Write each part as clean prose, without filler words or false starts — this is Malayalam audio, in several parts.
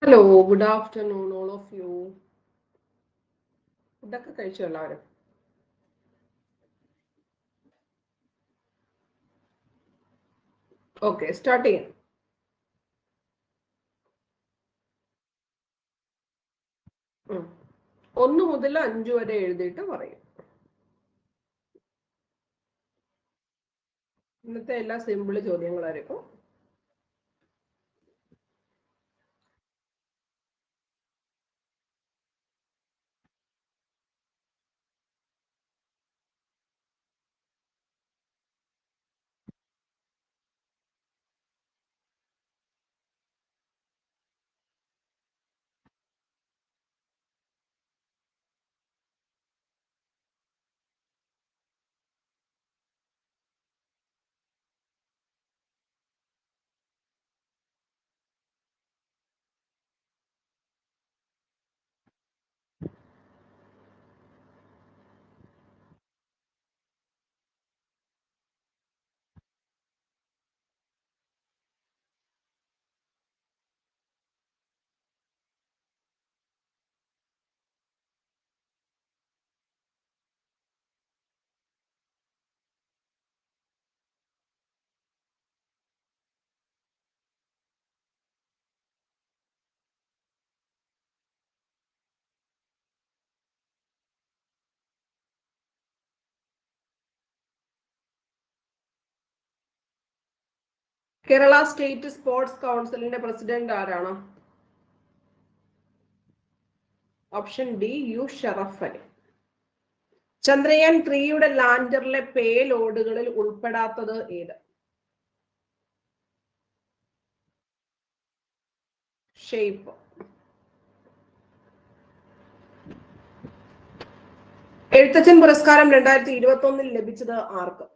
Hello, good afternoon, all of you. ഫുഡൊക്കെ കഴിച്ചു എല്ലാവരും? ഓക്കെ, സ്റ്റാർട്ട് ചെയ്യാം. ഒന്ന് മുതൽ 5 വരെ എഴുതിയിട്ട് പറയും. ഇന്നത്തെ എല്ലാ സിമ്പിൾ ചോദ്യങ്ങളായിരിക്കും. കേരള സ്റ്റേറ്റ് സ്പോർട്സ് കൗൺസിലിന്റെ പ്രസിഡന്റ് ആരാണ്? Option D, U Sharaf Ali. Chandrayaan 3യുടെ ലാൻഡറിലെ പേലോഡുകളിൽ ഉൾപ്പെടാത്തത് ഏത്? ഷേപ്പ്. എഴുത്തച്ഛൻ പുരസ്കാരം 2021 ലഭിച്ചത് ആർക്ക്?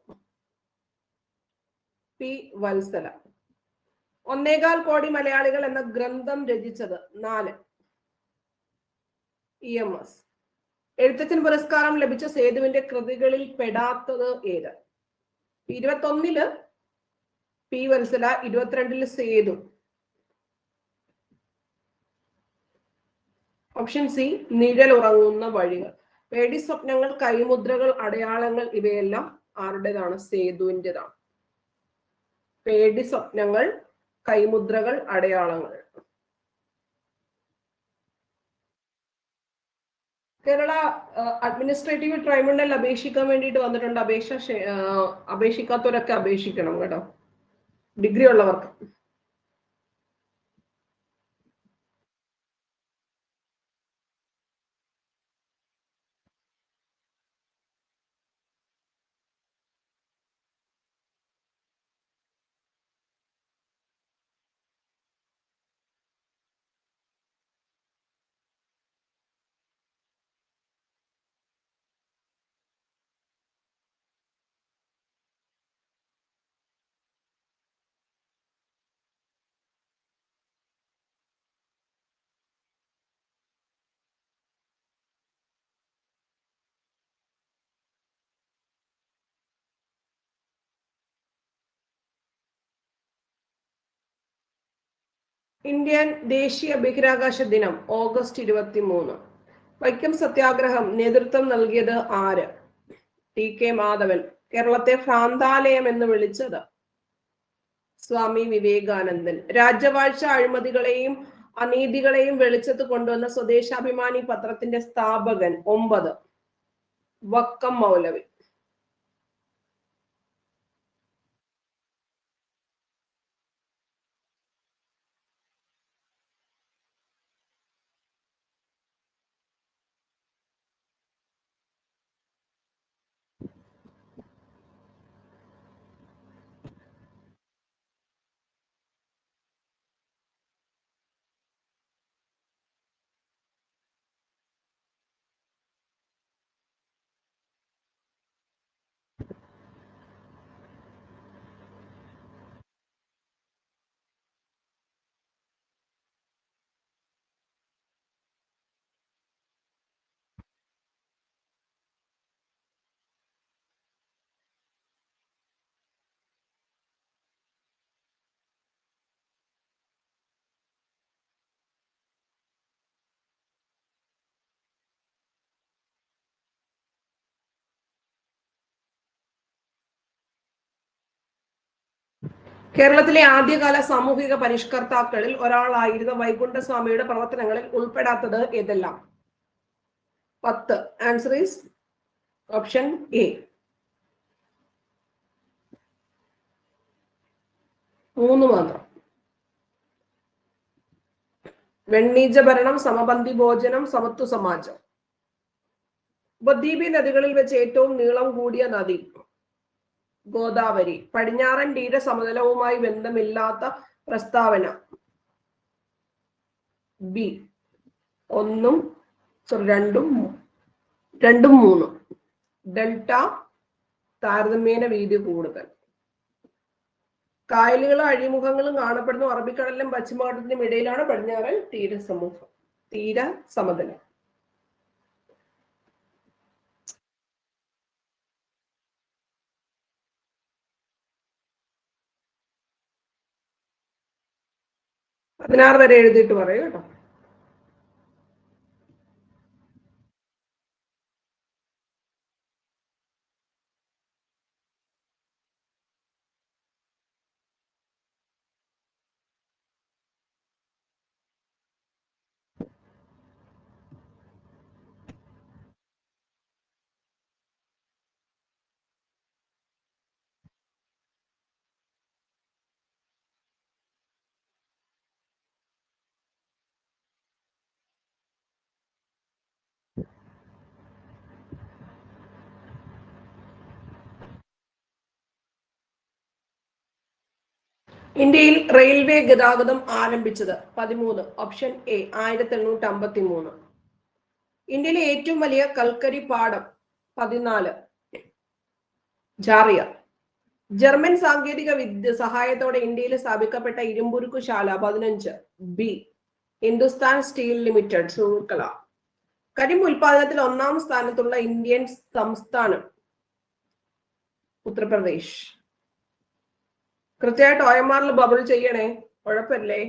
പി വത്സല. 1.25 കോടി മലയാളികൾ എന്ന ഗ്രന്ഥം രചിച്ചത്? 4. EMS. എഴുത്തച്ഛൻ പുരസ്കാരം ലഭിച്ച സേതുവിന്റെ കൃതികളിൽ പെടാത്തത് ഏത്? 21 P Valsala, 22 Sethu. Option C, നിഴൽ ഉറങ്ങുന്ന വഴികൾ. പേടി സ്വപ്നങ്ങൾ, കൈമുദ്രകൾ, അടയാളങ്ങൾ ഇവയെല്ലാം ആരുടേതാണ്? സേതുവിൻ്റെതാണ്. പേടി സ്വപ്നങ്ങൾ, കൈമുദ്രകൾ, അടയാളങ്ങൾ. കേരള അഡ്മിനിസ്ട്രേറ്റീവ് ട്രൈബ്യൂണൽ അപേക്ഷിക്കാൻ വേണ്ടിയിട്ട് വന്നിട്ടുണ്ട്. അപേക്ഷിക്കാത്തവരൊക്കെ അപേക്ഷിക്കണം കേട്ടോ, ഡിഗ്രി ഉള്ളവർക്ക്. ഇന്ത്യൻ ദേശീയ ബഹിരാകാശ ദിനം ഓഗസ്റ്റ് 23. വൈക്കം സത്യാഗ്രഹം നേതൃത്വം നൽകിയത് ആര്? ടി.കെ. മാധവൻ. കേരളത്തെ ഭ്രാന്താലയം എന്ന് വിളിച്ചത്? സ്വാമി വിവേകാനന്ദൻ. രാജവാഴ്ച അഴിമതികളെയും അനീതികളെയും വെളിച്ചത്ത് കൊണ്ടുവന്ന സ്വദേശാഭിമാനി പത്രത്തിന്റെ സ്ഥാപകൻ? 9. വക്കം മൗലവി. കേരളത്തിലെ ആദ്യകാല സാമൂഹിക പരിഷ്കർത്താക്കളിൽ ഒരാളായിരുന്ന വൈകുണ്ഠസ്വാമിയുടെ പ്രവർത്തനങ്ങളിൽ ഉൾപ്പെടാത്തത് ഏതെല്ലാം? 10. Answer is option A. 3 മാത്രം. വെണ്ണീജ ഭരണം, സമപന്തി ഭോജനം, സമത്വ സമാജം. ഉപദ്വീപി നദികളിൽ വെച്ച് ഏറ്റവും നീളം കൂടിയ നദി ഗോദാവരി. പടിഞ്ഞാറൻ തീര സമതലവുമായി ബന്ധമില്ലാത്ത പ്രസ്താവന. ബി. 1, 2, 3. ഡെൽറ്റ താരതമ്യേന വീതി കൂടുതൽ. കായലുകളും അഴിമുഖങ്ങളും കാണപ്പെടുന്നു അറബിക്കടലിലും പശ്ചിമഘട്ടത്തിനും ഇടയിലാണ് പടിഞ്ഞാറൻ തീര സമതലം. പതിനാറ് വരെ എഴുതിയിട്ട് പറയൂ കേട്ടോ. ഇന്ത്യയിൽ റെയിൽവേ ഗതാഗതം ആരംഭിച്ചത്? 13. Option A 1853. ഇന്ത്യയിലെ ഏറ്റവും വലിയ കൽക്കരി പാടം? 14. ജാറിയ. ജർമ്മൻ സാങ്കേതിക വിദ്യ സഹായത്തോടെ ഇന്ത്യയിൽ സ്ഥാപിക്കപ്പെട്ട ഇരുമ്പുരുക്കുശാല? 15. B. Hindustan steel limited, Rourkela. കരിമ്പ് ഉൽപാദനത്തിൽ 1-ാം സ്ഥാനത്തുള്ള ഇന്ത്യൻ സംസ്ഥാനം? ഉത്തർപ്രദേശ്. കൃത്യമായിട്ട് OMR ബബിൾ ചെയ്യണേ, കുഴപ്പമില്ലേ?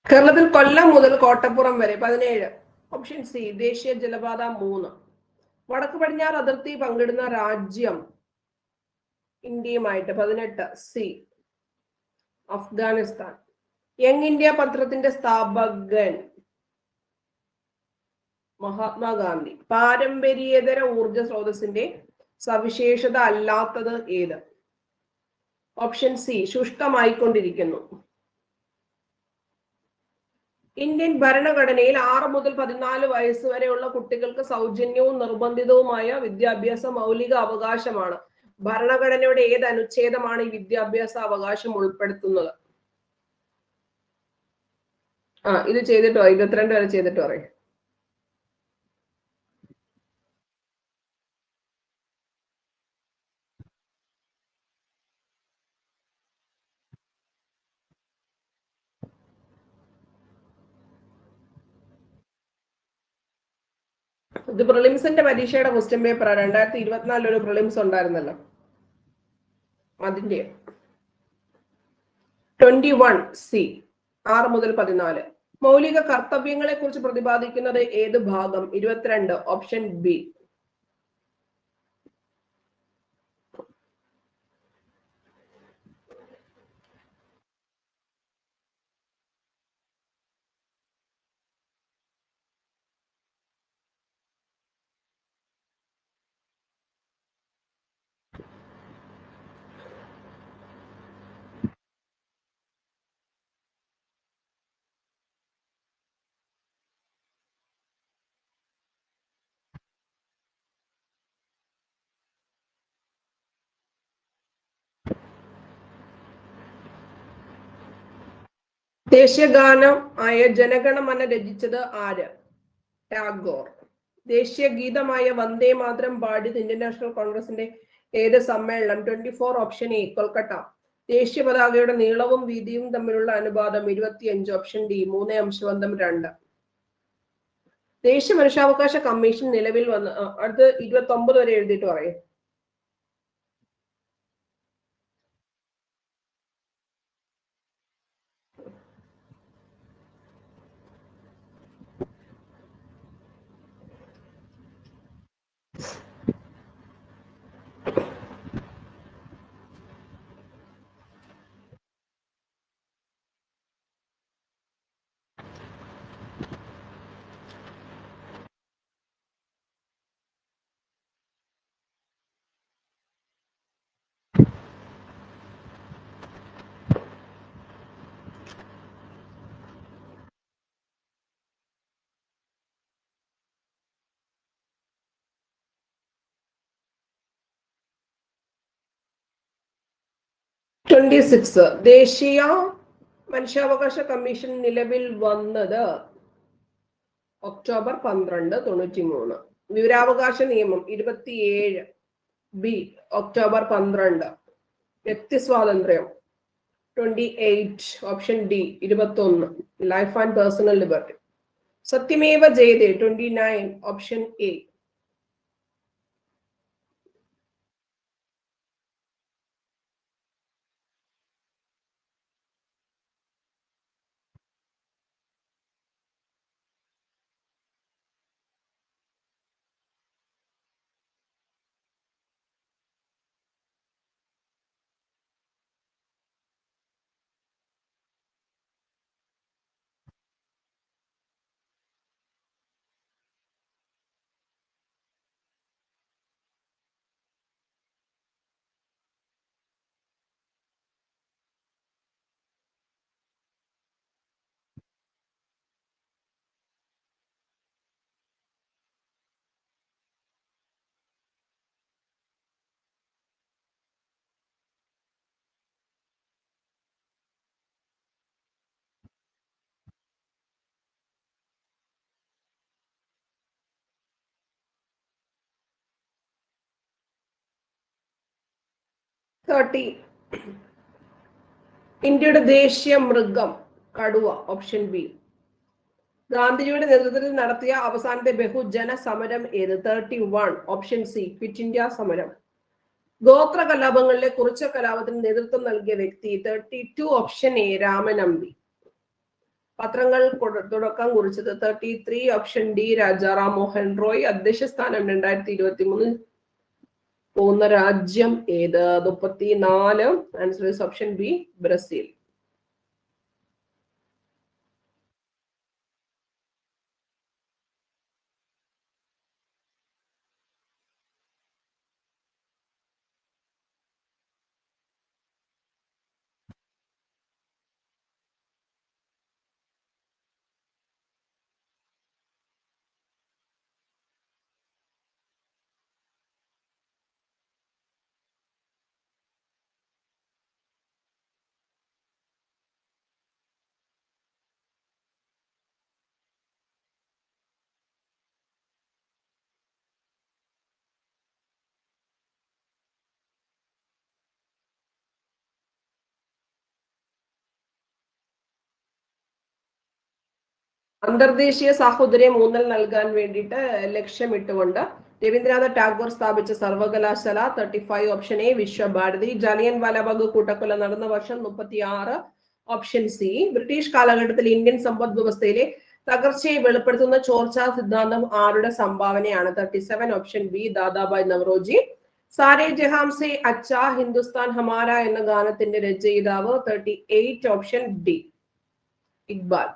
കേരളത്തിൽ കൊല്ലം മുതൽ കോട്ടപ്പുറം വരെ? 17. ഓപ്ഷൻ സി ദേശീയ ജലപാത 3. വടക്ക് പടിഞ്ഞാറ് അതിർത്തി പങ്കിടുന്ന രാജ്യം ഇന്ത്യയുമായിട്ട്? 18. സി അഫ്ഗാനിസ്ഥാൻ. യങ് ഇന്ത്യ പത്രത്തിന്റെ സ്ഥാപകൻ? മഹാത്മാഗാന്ധി. പാരമ്പര്യേതര ഊർജ സ്രോതസ്സിന്റെ സവിശേഷത അല്ലാത്തത് ഏത്? Option C ശുഷ്കമായിക്കൊണ്ടിരിക്കുന്നു. ഇന്ത്യൻ ഭരണഘടനയിൽ 6 മുതൽ 14 വയസ്സ് വരെയുള്ള കുട്ടികൾക്ക് സൗജന്യവും നിർബന്ധിതവുമായ വിദ്യാഭ്യാസം മൗലിക അവകാശമാണ്. ഭരണഘടനയുടെ ഏത് അനുച്ഛേദമാണ് ഈ വിദ്യാഭ്യാസ അവകാശം ഉൾപ്പെടുത്തുന്നത്? ഇത് ചെയ്തിട്ടോ? 22 വരെ ചെയ്തിട്ട് പറയും. ഇത് പ്രിലിംസിന്റെ പരീക്ഷയുടെ ക്വസ്റ്റ്യൻ പേപ്പർ. 2024 ഒരു പ്രിലിംസ് ഉണ്ടായിരുന്നല്ലോ, അതിന്റെ 21 സി 6 മുതൽ 14. മൗലിക കർത്തവ്യങ്ങളെ കുറിച്ച് പ്രതിപാദിക്കുന്നത് ഏത് ഭാഗം? 22. Option B. ദേശീയഗാനം ആയ ജനഗണമന രചിച്ചത് ആര്? ടാഗോർ. ദേശീയ ഗീതമായ വന്ദേ മാതരം പാടിയത് ഇന്ത്യൻ നാഷണൽ കോൺഗ്രസിന്റെ ഏത് സമ്മേളനം? 24. Option A Kolkata. ദേശീയ പതാകയുടെ നീളവും വീതിയും തമ്മിലുള്ള അനുപാതം 25. Option D 3:2. ദേശീയ മനുഷ്യാവകാശ കമ്മീഷൻ നിലവിൽ വന്ന് അടുത്ത് 29 വരെ എഴുതിയിട്ട് പറയും. ദേശീയ മനുഷ്യാവകാശ കമ്മീഷൻ നിലവിൽ വന്നത് ഒക്ടോബർ 12, 93. വിവരാവകാശ നിയമം 27. B October 12. വ്യക്തി സ്വാതന്ത്ര്യം 28. Option D 21. Life and personal liberty. സത്യമേവ ജയതേ 29. Option A. ഇന്ത്യയുടെ ദേശീയ മൃഗം കടുവ. Option B. ഗാന്ധിജിയുടെ നേതൃത്വത്തിൽ നടത്തിയ അവസാനത്തെ ബഹുജന സമരം ഏത്? 31. ഓപ്ഷൻ സി ക്വിറ്റ് ഇന്ത്യ സമരം. ഗോത്ര കലാപങ്ങളിലെ കുറിച്ച കലാപത്തിന് നേതൃത്വം നൽകിയ വ്യക്തി? 32. Option A Ramanambi. പത്രങ്ങൾ തുടക്കം കുറിച്ചത്? 33. Option D Rajaram Mohan Roy. അധ്യക്ഷ സ്ഥാനം 2023 പോകുന്ന രാജ്യം ഏത്? 34. Answer is option B Brazil. അന്തർദേശീയ സാഹോദര്യം ഊന്നൽ നൽകാൻ വേണ്ടിയിട്ട് ലക്ഷ്യമിട്ടുകൊണ്ട് രവീന്ദ്രനാഥ് ടാഗോർ സ്ഥാപിച്ച സർവകലാശാല? 35. Option A Visvabharati. ജാലിയൻ വാലാബാഗ് കൂട്ടക്കൊല നടന്ന വർഷം? 36. Option C. ബ്രിട്ടീഷ് കാലഘട്ടത്തിൽ ഇന്ത്യൻ സമ്പദ് വ്യവസ്ഥയിലെ തകർച്ചയെ വെളിപ്പെടുത്തുന്ന ചോർച്ചാ സിദ്ധാന്തം ആരുടെ സംഭാവനയാണ്? 37. Option B Dadabhai Naoroji. സാരേ ജഹാം സെ അച്ഛാ ഹിന്ദുസ്ഥാൻ ഹമാര എന്ന ഗാനത്തിന്റെ രചയിതാവ്? 38. Option D Iqbal.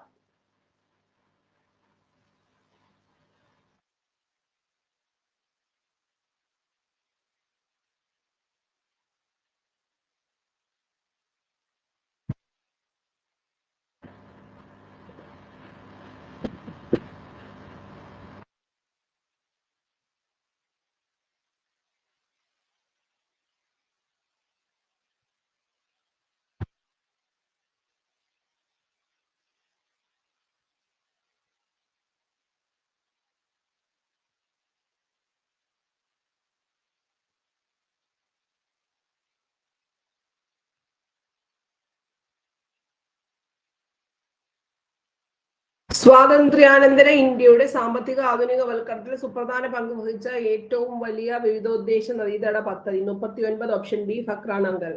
സ്വാതന്ത്ര്യാനന്തര ഇന്ത്യയുടെ സാമ്പത്തിക ആധുനികവൽക്കരണത്തിൽ സുപ്രധാന പങ്ക് വഹിച്ച ഏറ്റവും വലിയ വിവിധോദ്ദേശ നദീതട പദ്ധതി 39 ഓപ്ഷൻ ബി ഫക്രാനങ്കൽ.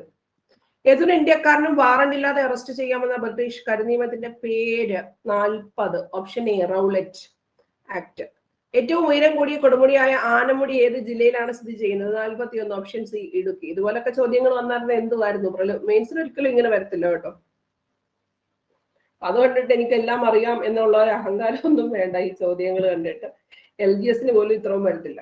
ഏതൊരു ഇന്ത്യക്കാരനും വാറണ്ട് ഇല്ലാതെ അറസ്റ്റ് ചെയ്യാമെന്ന ബ്രിട്ടീഷ് കരിനിയമത്തിന്റെ പേര് 40 ഓപ്ഷൻ എ റൗലറ്റ് ആക്ട്. ഏറ്റവും ഉയരം കൂടിയ കൊടുമുടിയായ ആനമുടി ഏത് ജില്ലയിലാണ് സ്ഥിതി ചെയ്യുന്നത്? 41 ഓപ്ഷൻ സി ഇടുക്കി. ഇതുപോലൊക്കെ ചോദ്യങ്ങൾ വന്നായിരുന്നു എന്തുവായിരുന്നു? മെയിൻസിൽ ഒരിക്കലും ഇങ്ങനെ വരത്തില്ല കേട്ടോ. അത് കണ്ടിട്ട് എനിക്ക് എല്ലാം അറിയാം എന്നുള്ള ഒരു അഹങ്കാരം ഒന്നും വേണ്ട. ഈ ചോദ്യങ്ങൾ കണ്ടിട്ട് LGS പോലും ഇത്രയും വരത്തില്ല.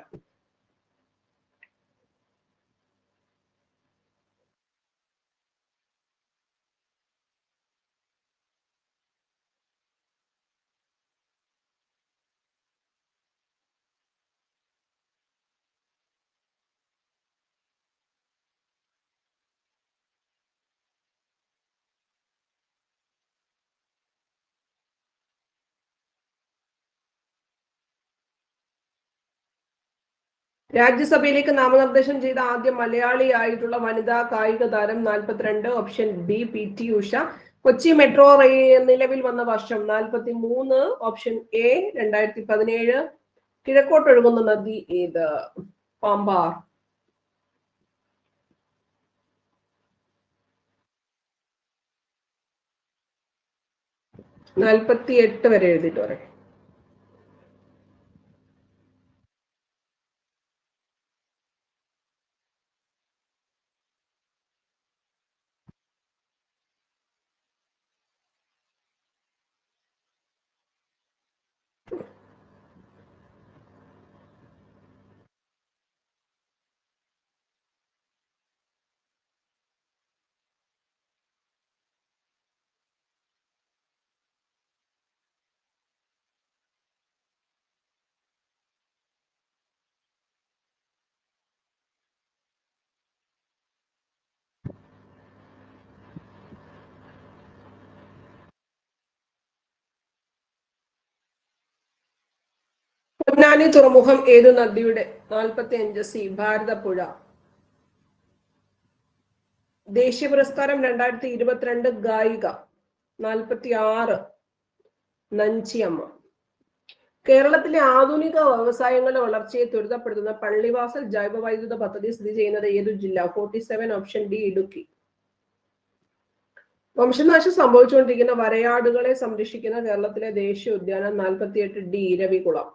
രാജ്യസഭയിലേക്ക് നാമനിർദ്ദേശം ചെയ്ത ആദ്യ മലയാളിയായിട്ടുള്ള വനിതാ കായിക താരം 42 option B PT Usha. Kochi metro നിലവിൽ വന്ന വർഷം 43 ഓപ്ഷൻ എ 2017. കിഴക്കോട്ടൊഴുകുന്ന നദി ഏത്? പാമ്പാർ. 48 വരെ എഴുതിയിട്ട് പറയാം. പൊന്നാനി തുറമുഖം ഏതു നദിയുടെ? 45 സി ഭാരതപ്പുഴ. ദേശീയ പുരസ്കാരം 2022 ഗായിക 46 നഞ്ചിയമ്മ. കേരളത്തിലെ ആധുനിക വ്യവസായങ്ങളുടെ വളർച്ചയെ ത്വരിതപ്പെടുത്തുന്ന പള്ളിവാസൽ ജൈവവൈദ്യുത പദ്ധതി സ്ഥിതി ചെയ്യുന്നത് ഏതു ജില്ല? 47 ഓപ്ഷൻ ഡി ഇടുക്കി. വംശനാശം സംഭവിച്ചുകൊണ്ടിരിക്കുന്ന വരയാടുകളെ സംരക്ഷിക്കുന്ന കേരളത്തിലെ ദേശീയ ഉദ്യാനം 48 ഡി ഇരവികുളം.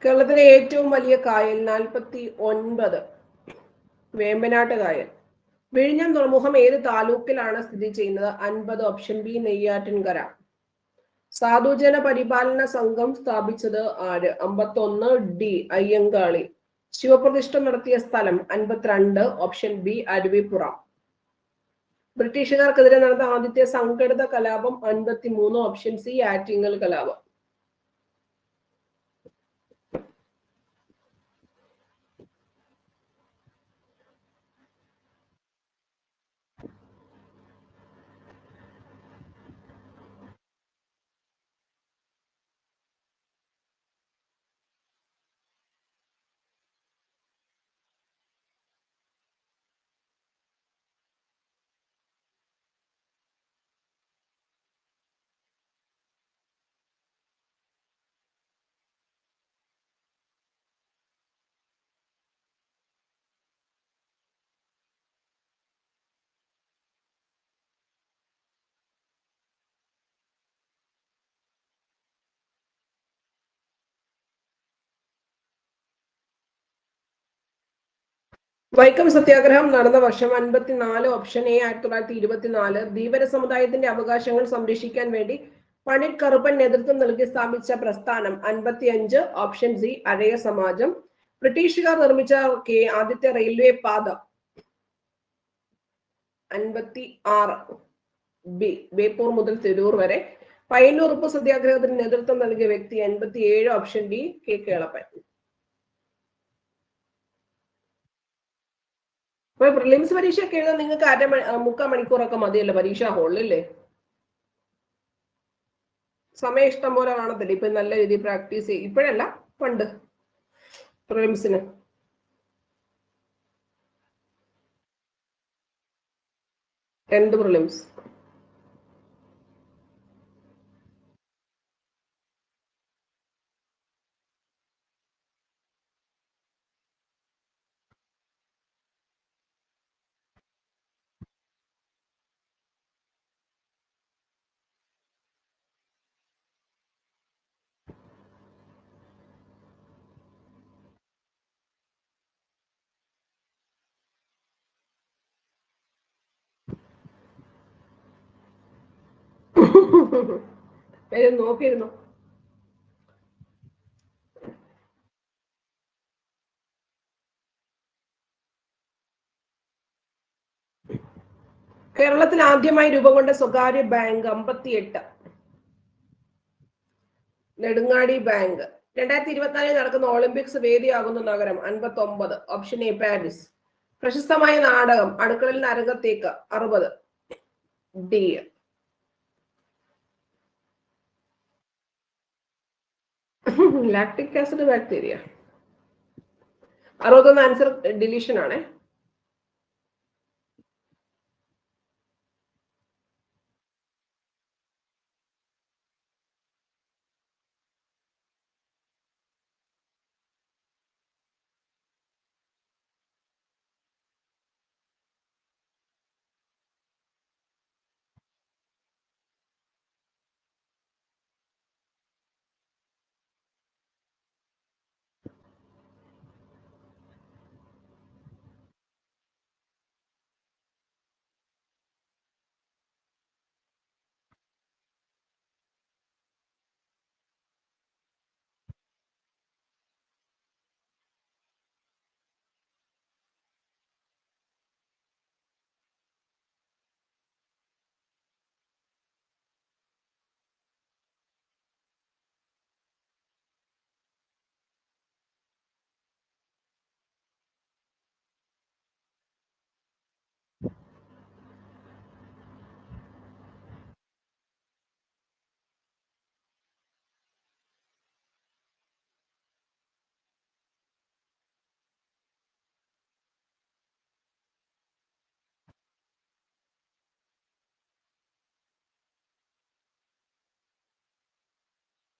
കേരളത്തിലെ ഏറ്റവും വലിയ കായൽ 49 വേമ്പനാട്ട് കായൽ. വിഴിഞ്ഞം തുറമുഖം ഏത് താലൂക്കിലാണ് സ്ഥിതി ചെയ്യുന്നത്? 50 ഓപ്ഷൻ ബി നെയ്യാറ്റിൻകര. സാധുജന പരിപാലന സംഘം സ്ഥാപിച്ചത് ആര്? 51 ഡി അയ്യങ്കാളി. ശിവപ്രതിഷ്ഠ നടത്തിയ സ്ഥലം 52 ഓപ്ഷൻ ബി അരുവിപ്പുറം. ബ്രിട്ടീഷുകാർക്കെതിരെ നടന്ന ആദ്യത്തെ സംഘടിത കലാപം 53 ഓപ്ഷൻ സി ആറ്റിങ്ങൽ കലാപം. വൈക്കം സത്യാഗ്രഹം നടന്ന വർഷം 54. Option A 1924. ധീവര സമുദായത്തിന്റെ അവകാശങ്ങൾ സംരക്ഷിക്കാൻ വേണ്ടി പണ്ഡിറ്റ് കറുപ്പൻ നേതൃത്വം നൽകി സ്ഥാപിച്ച പ്രസ്ഥാനം 55. ഓപ്ഷൻ സി അഴയ സമാജം. ബ്രിട്ടീഷുകാർ നിർമ്മിച്ച ആദ്യത്തെ റെയിൽവേ പാത 56. ബി ബേപ്പൂർ മുതൽ തിരൂർ വരെ. പയ്യന്നൂർ ഉപ്പ് സത്യാഗ്രഹത്തിന് നേതൃത്വം നൽകിയ വ്യക്തി 57. Option D K Kelappan. അപ്പൊ പ്രിലിംസ് പരീക്ഷയൊക്കെ എഴുതാൻ നിങ്ങൾക്ക് 3/4 മണിക്കൂറൊക്കെ മതിയല്ലോ പരീക്ഷാ ഹാളിലല്ലേ? സമയം ഇഷ്ടം പോലെ കാണത്തില്ല. ഇപ്പൊ നല്ല രീതിയിൽ പ്രാക്ടീസ് ചെയ്യും. ഇപ്പോഴല്ല, പണ്ട് പ്രിലിംസിന്. എന്ത് പ്രിലിംസ്? നോക്കിയിരുന്നു. കേരളത്തിൽ ആദ്യമായി രൂപം കൊണ്ട സ്വകാര്യ ബാങ്ക് 58. നെടുങ്ങാടി ബാങ്ക്. 2024 നടക്കുന്ന ഒളിമ്പിക്സ് വേദിയാകുന്ന നഗരം 59. Option A Paris. പ്രശസ്തമായ നാടകം അടുക്കളയിൽ നരകത്തേക്ക് 60. D lactic acid bacteria. 61 answer deletion ആണ്.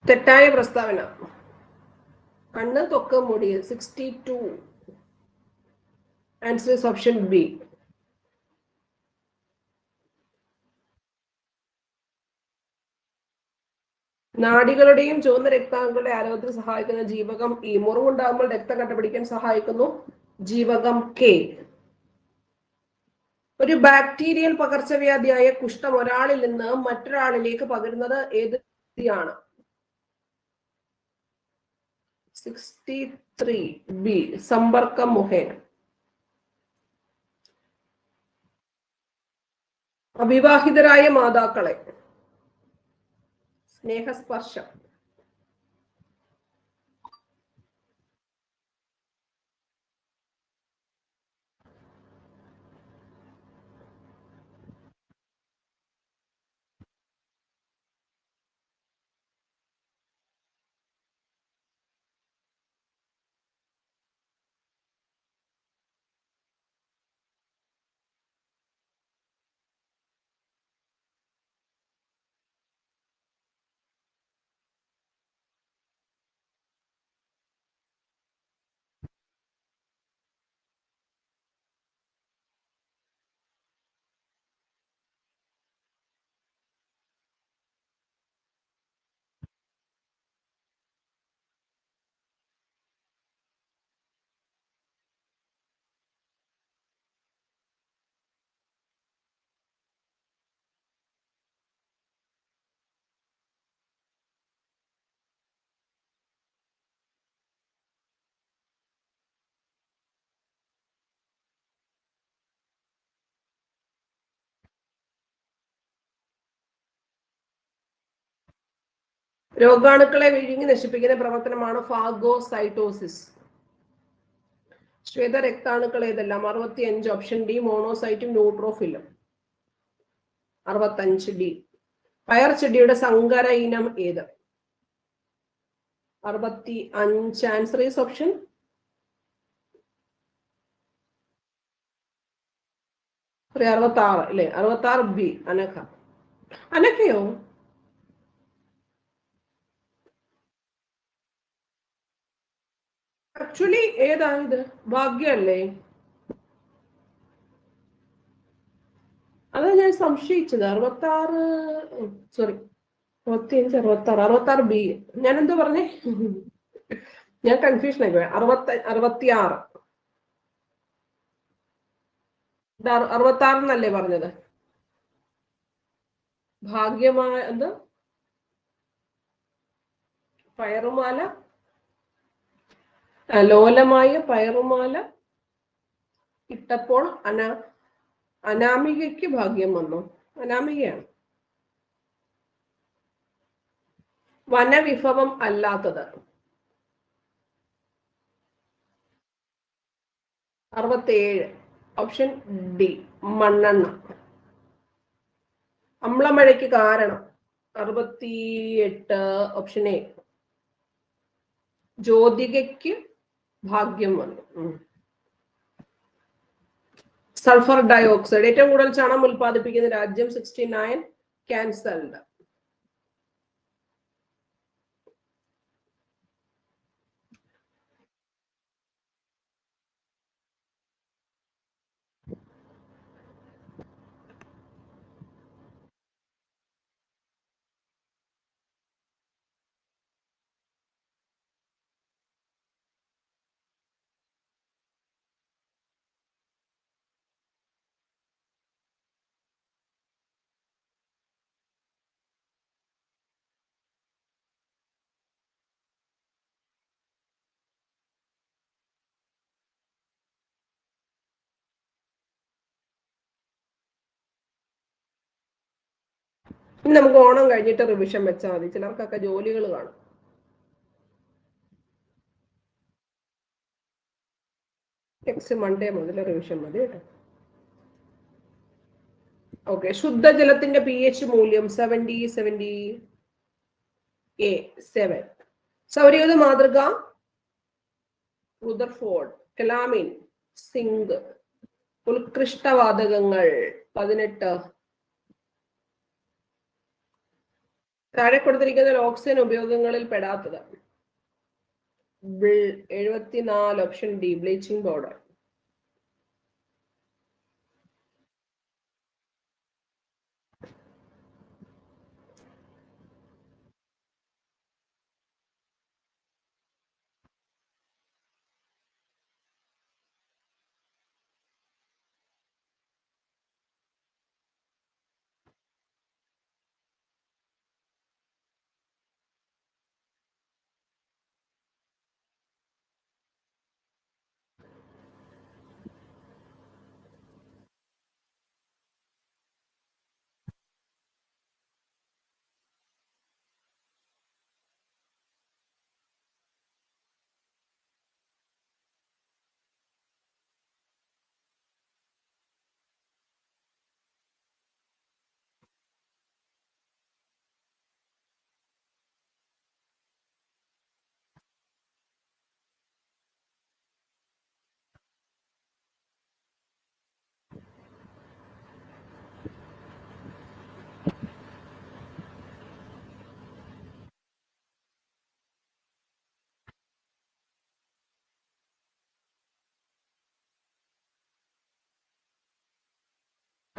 തെറ്റായ പ്രസ്താവന. കണ്ണ്, ത്വക്ക്, മുടി. 62. Answer is option B. നാഡികളുടെയും ചുവന്ന രക്താണുക്കളുടെ ആരോഗ്യത്തിന് സഹായിക്കുന്ന ജീവകം ഇ. മുറിവുണ്ടാകുമ്പോൾ രക്തക്കട്ട പിടിക്കാൻ സഹായിക്കുന്നു ജീവകം കെ. ഒരു ബാക്ടീരിയൽ പകർച്ചവ്യാധിയായ കുഷ്ഠം ഒരാളിൽ നിന്ന് മറ്റൊരാളിലേക്ക് പകരുന്നത് ഏത് രീതിയാണ്? 63. ബി സമ്പർക്കം മുഖേന. അവിവാഹിതരായ മാതാക്കളെ. സ്നേഹസ്പർശം. രോഗാണുക്കളെ വിഴുങ്ങി നശിപ്പിക്കുന്ന പ്രവർത്തനമാണ് ഫാഗോസൈറ്റോസിസ്. ശ്വേത രക്താണുക്കൾ ഏതെല്ലാം? 65 ഓപ്ഷൻ ഡി മോണോസൈറ്റും ന്യൂട്രോഫിലും. 65 ഡി. പയർ ചെടിയുടെ സങ്കര ഇനം ഏത്? 65. ആൻസർ ഈസ് ഓപ്ഷൻ 66 അല്ലേ? 66 ബി. അനഘ. അനഘയോ? ആക്ച്വലി ഏതാ ഇത്? ഭാഗ്യല്ലേ? അതാ ഞാൻ സംശയിച്ചത്. 66 സോറി 65 66 66 ബി. ഞാൻ എന്തോ പറഞ്ഞേ? ഞാൻ കൺഫ്യൂഷൻ ആയി പോയി. 66 66 എന്നല്ലേ പറഞ്ഞത്? ഭാഗ്യമായ എന്ത്? പയറുമാല, ലോലമായ പയറുമാല ഇട്ടപ്പോൾ അനാമികയ്ക്ക് ഭാഗ്യം വന്നു. അനാമികയാണ്. വനവിഭവം അല്ലാത്തത്? 67 ഓപ്ഷൻ ഡി മണ്ണെണ്ണ. അമ്ലമഴയ്ക്ക് കാരണം? 68 ഓപ്ഷൻ എ ജ്യോതികയ്ക്ക് ഭാഗ്യം വന്നു. Sulphur dioxide. ഏറ്റവും കൂടുതൽ ചണം ഉൽപ്പാദിപ്പിക്കുന്ന രാജ്യം? 69 ക്യാൻസൽഡ്. ഇനി നമുക്ക് ഓണം കഴിഞ്ഞിട്ട് റിവിഷൻ വെച്ചാൽ മതി. ചിലർക്കൊക്കെ ജോലികൾ കാണും. നെക്സ്റ്റ് മൺഡേ മുതൽ റിവിഷൻ മതി കേട്ടോ. ഓക്കെ. ശുദ്ധജലത്തിന്റെ pH മൂല്യം 7. സൗരയൂഥ മാതൃക? റുദർഫോർഡ്. Calamine, zinc. ഉത്കൃഷ്ടവാതകങ്ങൾ? 18. താഴെ കൊടുത്തിരിക്കുന്ന ഓക്സിജൻ ഉപയോഗങ്ങളിൽ പെടാത്തത്? 74 ഓപ്ഷൻ ഡി ബ്ലീച്ചിങ് പൗഡർ.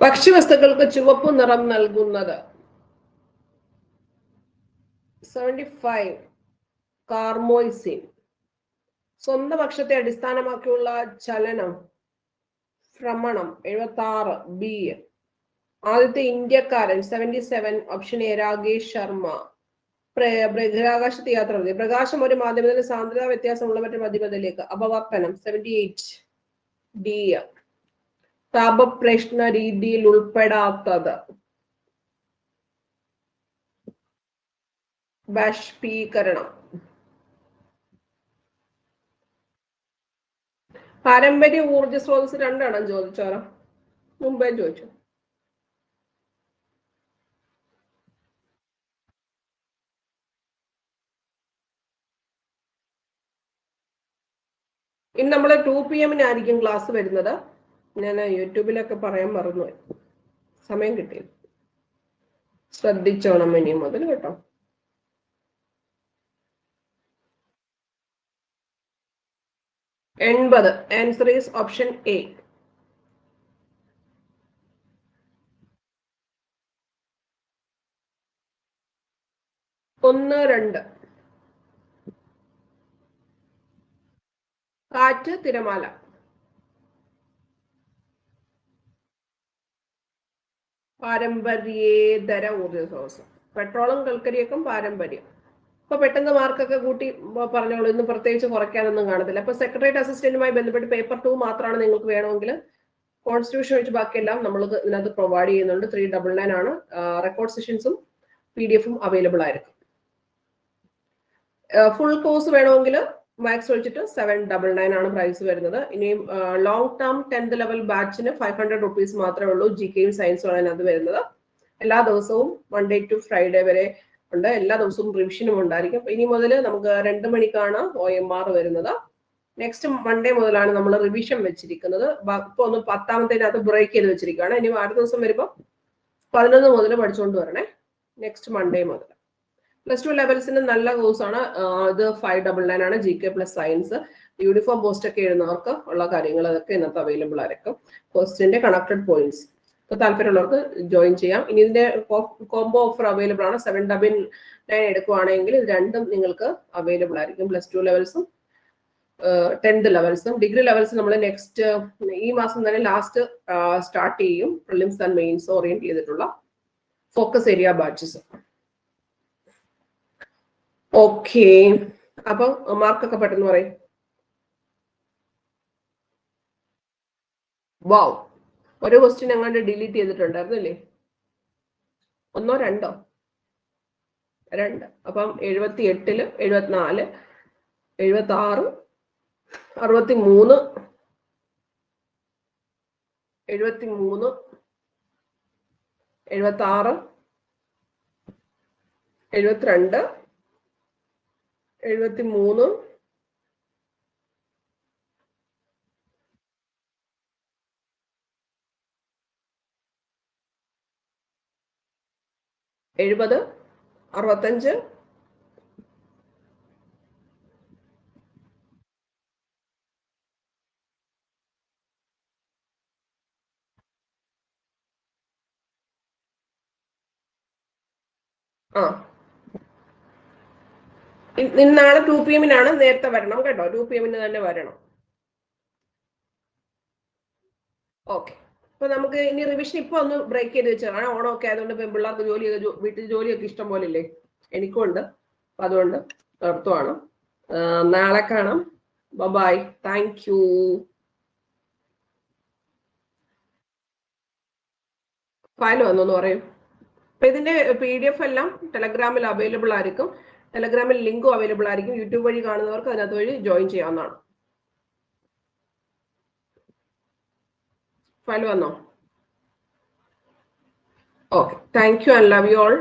ഭക്ഷ്യവസ്തുക്കൾക്ക് ചുവപ്പ് നിറം നൽകുന്നത്? 75 കാർമോയിസിൻ. സ്വന്തം അക്ഷത്തെ അടിസ്ഥാനമാക്കിയുള്ള ചലനം? ഭ്രമണം. 76 ബി. ആദ്യത്തെ ഇന്ത്യക്കാരൻ? 77 ഓപ്ഷൻ എ രാകേഷ് ശർമ്മ. ബഹിരാകാശത്ത് യാത്ര നടത്തി? പ്രകാശം ഒരു മാധ്യമത്തിന്റെ സാന്ദ്രത വ്യത്യാസമുള്ള മറ്റു മാധ്യമത്തിലേക്ക്? അപവർത്തനം. 78 ഡി. താപപ്രശ്ന രീതിയിൽ ഉൾപ്പെടാത്തത്? ബാഷ്പീകരണം. പാരമ്പര്യ ഊർജ സ്രോതസ് രണ്ടെണ്ണം ചോദിച്ചോറ, മുമ്പേ ചോദിച്ചു. ഇനി നമ്മൾ 2 PM ക്ലാസ് വരുന്നത്. ഞാൻ യൂട്യൂബിലൊക്കെ പറയാൻ മറന്നുപോയി, സമയം കിട്ടിയത്. ശ്രദ്ധിച്ചോണം ഇനി മുതൽ കേട്ടോ. Answer is option A. ഒന്ന് രണ്ട്. കാറ്റ്, തിരമാല. പാരമ്പര്യേതര ഊർജ സ്രോതസ്. പെട്രോളും കൽക്കരിയൊക്കെ പാരമ്പര്യം. അപ്പൊ പെട്ടെന്ന് മാർക്കൊക്കെ കൂട്ടി പറഞ്ഞോളൂ, ഇന്ന് പ്രത്യേകിച്ച് കുറയ്ക്കാനൊന്നും കാണത്തില്ല. അപ്പൊ സെക്രട്ടേറിയറ്റ് അസിസ്റ്റന്റുമായി ബന്ധപ്പെട്ട് പേപ്പർ 2 മാത്രമാണ് നിങ്ങൾക്ക് വേണമെങ്കിൽ. കോൺസ്റ്റിറ്റ്യൂഷൻ വെച്ച് ബാക്കിയെല്ലാം നമ്മൾ ഇതിനകത്ത് പ്രൊവൈഡ് ചെയ്യുന്നുണ്ട്. 399 ആണ്. റെക്കോർഡ് സെഷൻസും PDF-ഉം അവൈലബിൾ ആയിരിക്കും. ഫുൾ കോഴ്സ് വേണമെങ്കിൽ മാത്സ് വെച്ചിട്ട് 799 ആണ് പ്രൈസ് വരുന്നത്. ഇനിയും ലോങ് ടേം 10th ലെവൽ ബാച്ചിന് 500 rupees മാത്രമേ ഉള്ളൂ. GKയും സയൻസും ആണ് അതിനകത്ത് വരുന്നത്. എല്ലാ ദിവസവും Monday to Friday വരെ ഉണ്ട്. എല്ലാ ദിവസവും റിവിഷനും ഉണ്ടായിരിക്കും. ഇനി മുതൽ നമുക്ക് 2 മണിക്കാണ് OMR വരുന്നത്. നെക്സ്റ്റ് മൺഡേ മുതലാണ് നമ്മൾ റിവിഷൻ വെച്ചിരിക്കുന്നത്. ഇപ്പൊ ഒന്ന് 10ാമത്തേനകത്ത് ബ്രേക്ക് ചെയ്ത് വെച്ചിരിക്കുകയാണ്. ഇനി അടുത്ത ദിവസം വരുമ്പോൾ 11 മുതൽ പഠിച്ചുകൊണ്ട് വരണേ, നെക്സ്റ്റ് മൺഡേ മുതൽ. +2 ലെവൽസിന് നല്ല കോഴ്സാണ് ഇത്. 599 ആണ്. GK plus science. Uniform post ഒക്കെ എഴുതുന്നവർക്ക് ഉള്ള കാര്യങ്ങൾ അതൊക്കെ ഇന്നത്തെ അവൈലബിൾ ആയിരിക്കും. ക്വസ്റ്റിന്റെ കണക്റ്റഡ് പോയിന്റ്സ്. ഇപ്പൊ താല്പര്യമുള്ളവർക്ക് ജോയിൻ ചെയ്യാം. ഇനി ഇതിന്റെ കോംബോ ഓഫർ അവൈലബിൾ ആണ്. 799 എടുക്കുവാണെങ്കിൽ ഇത് രണ്ടും നിങ്ങൾക്ക് അവൈലബിൾ ആയിരിക്കും. +2 ലെവൽസും 10th ലെവൽസും. ഡിഗ്രി ലെവൽസ് നമ്മൾ നെക്സ്റ്റ് ഈ മാസം തന്നെ ലാസ്റ്റ് സ്റ്റാർട്ട് ചെയ്യും. പ്രിലിംസ് ആൻഡ് മെയിൻസ് ഓറിയന്റ് ചെയ്തിട്ടുള്ള ഫോക്കസ് ഏരിയ ബാച്ചസ്. ഓക്കെ, അപ്പൊ മാർക്കൊക്കെ പെട്ടെന്ന് പറയും. വാവ്, ഒരു ക്വസ്റ്റ്യൻ എങ്ങാണ്ട് ഡിലീറ്റ് ചെയ്തിട്ടുണ്ടായിരുന്നല്ലേ? 1 2 2. അപ്പം 78 74 76 63 73 76 72 73 70 65 നാളെ 2 PM നേരത്തെ വരണം കേട്ടോ. 2 PM തന്നെ വരണം. ഓക്കെ, അപ്പൊ നമുക്ക് ഇനി റിവിഷൻ ഇപ്പൊ ഒന്ന് ബ്രേക്ക് ചെയ്ത് വെച്ചാൽ ഓണമൊക്കെ ആയതുകൊണ്ട് പെൺപിള്ളേർക്ക് വീട്ടിൽ ജോലിയൊക്കെ ഇഷ്ടം പോലെ ഇല്ലേ? എനിക്കും ഉണ്ട്. അപ്പൊ അതുകൊണ്ട് നിർത്തുവാണ്. നാളെ കാണാം. ബൈ. Thank you. ഫയൽ വന്നോന്ന് പറയും. അപ്പൊ ഇതിന്റെ PDF എല്ലാം ടെലഗ്രാമിൽ അവൈലബിൾ ആയിരിക്കും. ടെലഗ്രാമിൽ ലിങ്കും അവൈലബിൾ ആയിരിക്കും. യൂട്യൂബ് വഴി കാണുന്നവർക്ക് അതിനകത്ത് വഴി ജോയിൻ ചെയ്യാവുന്നതാണ്. ഫയൽ വന്നോ? Okay, thank you and love you all.